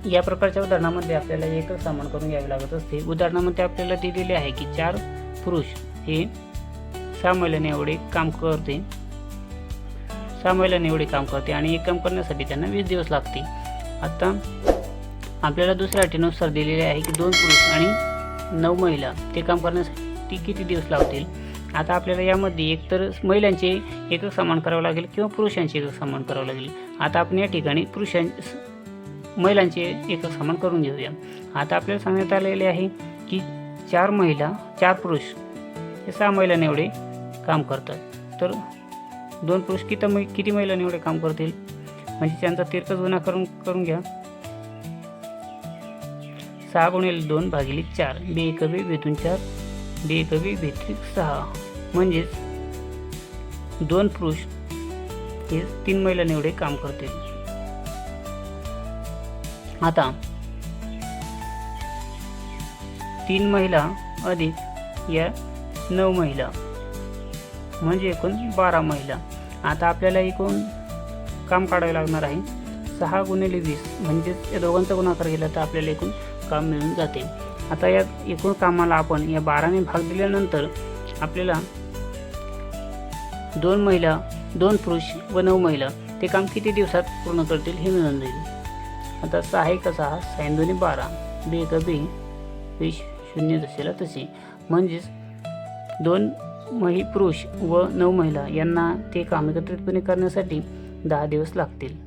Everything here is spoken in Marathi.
या प्रकारच्या उदाहरणामध्ये आपल्याला एकच सामान करून घ्यावे लागत असते। उदाहरणामध्ये आपल्याला दिलेले आहे की 4 पुरुष हे 6 महिलांनी एवढे काम करते, 6 महिलांनी एवढे काम करते आणि एक काम करण्यासाठी त्यांना 20 दिवस लागते। आता आपल्याला दुसऱ्या अटीनुसार दिलेले आहे की 2 पुरुष आणि 9 महिला ते काम करण्यासाठी किती दिवस लागतील। आता आपल्याला यामध्ये एकतर महिलांचे एकक समान करावं लागेल किंवा पुरुषांचे एकक समान करावं लागेल। आता आपण या ठिकाणी महिलांचे एकक समान करून घेऊया। आता आपल्याला सांगण्यात आलेले आहे की 4 महिला 4 पुरुष हे 6 महिलांनी एवढे काम करतात, तर 2 पुरुष किती महिलांनी एवढे काम करतील, म्हणजे त्यांचा तिरकस गुणा करून घ्या। 6 × 2 / 4 बे 1 बे 2 4 बे 1 बे 6 म्हणजेच 2 पुरुष हे 3 महिलांनी एवढे काम करतील। आता 3 महिला अधिक या 9 महिला म्हणजे एकूण 12 महिला। आता आपल्याला एकूण काम काढावे लागणार आहे 6 × 20 म्हणजेच या दोघांचा गुणाकार केला तर आपल्याला एकूण काम मिळून जाते। आता या एकूण कामाला आपण या 12ने भाग दिल्यानंतर आपल्याला 2 महिला 2 पुरुष व 9 महिला ते काम किती दिवसात पूर्ण करतील हे मिळून जाईल। आता 6 × 1 6 6 × 2 12 बे 1 बे 20 0 जसेला तसे म्हणजेच 2 पुरुष व 9 महिला यांना ते काम एकत्रितपणे करण्यासाठी 10 दिवस लागतील।